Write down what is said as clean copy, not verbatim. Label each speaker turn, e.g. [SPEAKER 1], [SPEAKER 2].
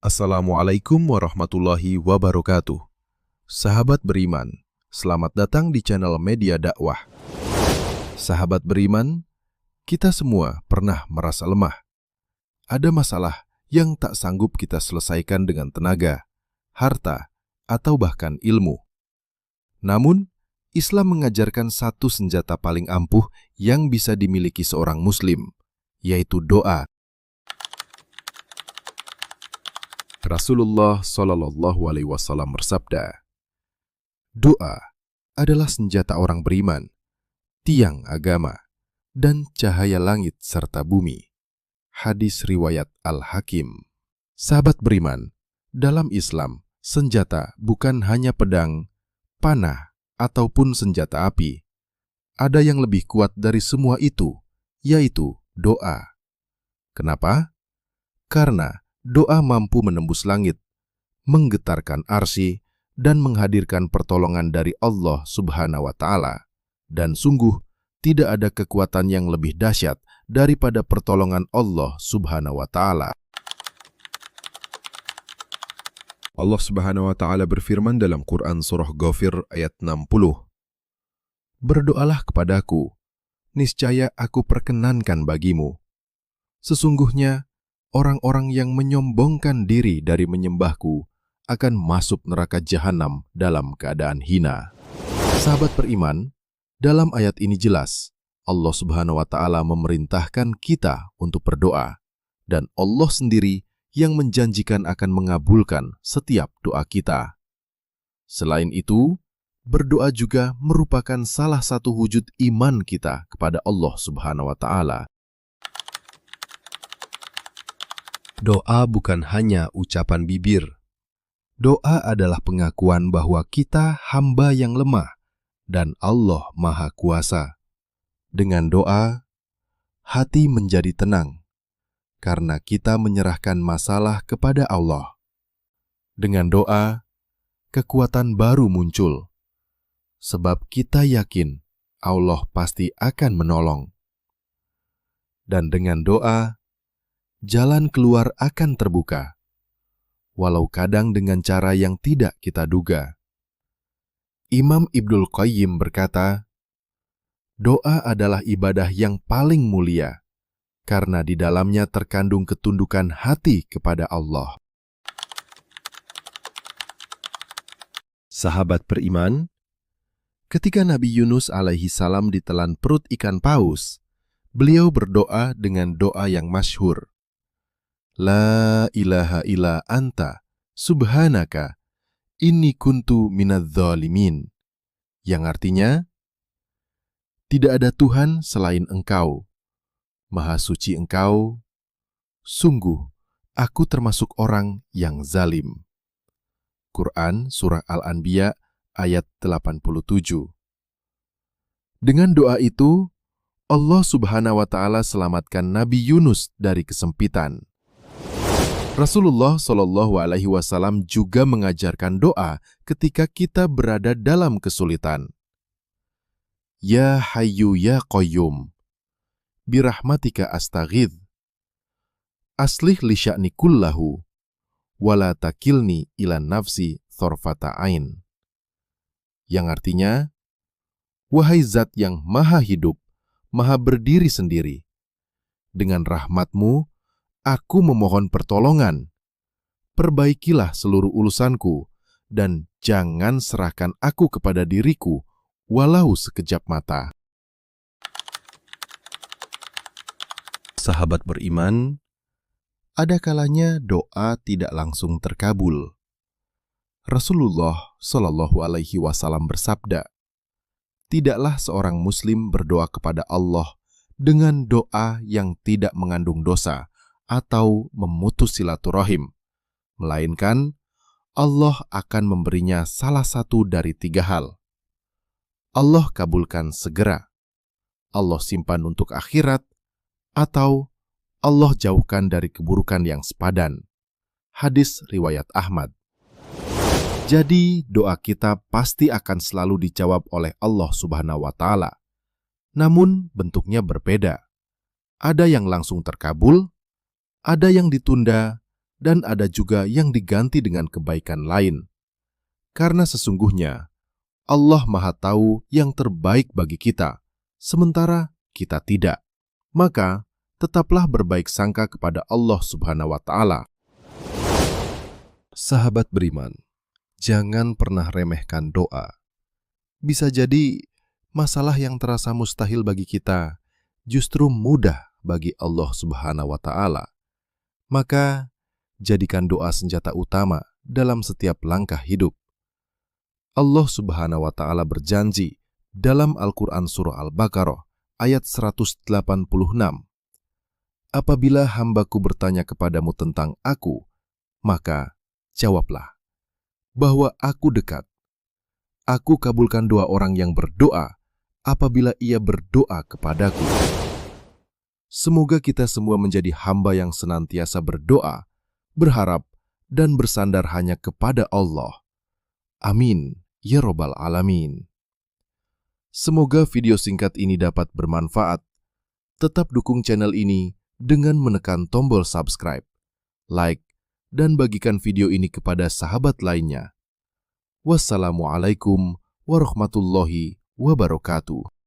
[SPEAKER 1] Assalamualaikum warahmatullahi wabarakatuh. Sahabat beriman, selamat datang di channel Media Dakwah. Sahabat beriman, kita semua pernah merasa lemah. Ada masalah yang tak sanggup kita selesaikan dengan tenaga, harta, atau bahkan ilmu. Namun, Islam mengajarkan satu senjata paling ampuh yang bisa dimiliki seorang muslim, yaitu doa. Rasulullah Shallallahu Alaihi Wasallam bersabda, doa adalah senjata orang beriman, tiang agama, dan cahaya langit serta bumi. Hadis riwayat Al-Hakim. Sahabat beriman, dalam Islam, senjata bukan hanya pedang, panah, ataupun senjata api. Ada yang lebih kuat dari semua itu, yaitu doa. Kenapa? Karena doa mampu menembus langit, menggetarkan arsy, dan menghadirkan pertolongan dari Allah Subhanahu wa Ta'ala. Dan sungguh, tidak ada kekuatan yang lebih dahsyat daripada pertolongan Allah Subhanahu wa Ta'ala. Allah Subhanahu wa Ta'ala berfirman dalam Quran Surah Ghafir ayat 60. Berdoalah kepadaku, niscaya aku perkenankan bagimu. Sesungguhnya, orang-orang yang menyombongkan diri dari menyembahku akan masuk neraka jahanam dalam keadaan hina. Sahabat beriman, dalam ayat ini jelas, Allah Subhanahu wa Ta'ala memerintahkan kita untuk berdoa, dan Allah sendiri yang menjanjikan akan mengabulkan setiap doa kita. Selain itu, berdoa juga merupakan salah satu wujud iman kita kepada Allah Subhanahu wa Ta'ala. Doa bukan hanya ucapan bibir. Doa adalah pengakuan bahwa kita hamba yang lemah dan Allah Maha Kuasa. Dengan doa, hati menjadi tenang karena kita menyerahkan masalah kepada Allah. Dengan doa, kekuatan baru muncul sebab kita yakin Allah pasti akan menolong. Dan dengan doa, jalan keluar akan terbuka, walau kadang dengan cara yang tidak kita duga. Imam Ibnul Qayyim berkata, doa adalah ibadah yang paling mulia, karena di dalamnya terkandung ketundukan hati kepada Allah. Sahabat beriman, ketika Nabi Yunus alaihi salam ditelan perut ikan paus, beliau berdoa dengan doa yang masyhur. La ilaha illa anta, subhanaka, inni kuntu minadz-dzalimin. Yang artinya, tidak ada Tuhan selain Engkau. Maha suci Engkau, sungguh aku termasuk orang yang zalim. Quran Surah Al-Anbiya ayat 87. Dengan doa itu, Allah Subhanahu wa Ta'ala selamatkan Nabi Yunus dari kesempitan. Rasulullah Shallallahu Alaihi Wasallam juga mengajarkan doa ketika kita berada dalam kesulitan. Ya Hayyu Ya Qayyum, birahmatika astaghith, aslih li sya'ni kullahu, wala takilni ila nafsi thorfata ain. Yang artinya, wahai zat yang maha hidup, maha berdiri sendiri, dengan rahmatmu, aku memohon pertolongan. Perbaikilah seluruh urusanku, dan jangan serahkan aku kepada diriku, walau sekejap mata. Sahabat beriman, ada kalanya doa tidak langsung terkabul. Rasulullah Shallallahu Alaihi Wasallam bersabda, tidaklah seorang muslim berdoa kepada Allah dengan doa yang tidak mengandung dosa atau memutus silaturahim, melainkan Allah akan memberinya salah satu dari 3 hal. Allah kabulkan segera, Allah simpan untuk akhirat, atau Allah jauhkan dari keburukan yang sepadan. Hadis riwayat Ahmad. Jadi doa kita pasti akan selalu dijawab oleh Allah Subhanahu wa Ta'ala. Namun bentuknya berbeda. Ada yang langsung terkabul, ada yang ditunda, dan ada juga yang diganti dengan kebaikan lain. Karena sesungguhnya Allah Maha Tahu yang terbaik bagi kita, sementara kita tidak. Maka, tetaplah berbaik sangka kepada Allah Subhanahu wa Ta'ala. Sahabat beriman, jangan pernah remehkan doa. Bisa jadi masalah yang terasa mustahil bagi kita justru mudah bagi Allah Subhanahu wa Ta'ala. Maka, jadikan doa senjata utama dalam setiap langkah hidup. Allah Subhanahu wa Ta'ala berjanji dalam Al-Quran Surah Al-Baqarah ayat 186, apabila hambaku bertanya kepadamu tentang aku, maka jawablah bahwa aku dekat. Aku kabulkan doa orang yang berdoa apabila ia berdoa kepadaku. Semoga kita semua menjadi hamba yang senantiasa berdoa, berharap, dan bersandar hanya kepada Allah. Amin, ya Rabbal Alamin. Semoga video singkat ini dapat bermanfaat. Tetap dukung channel ini dengan menekan tombol subscribe, like, dan bagikan video ini kepada sahabat lainnya. Wassalamualaikum warahmatullahi wabarakatuh.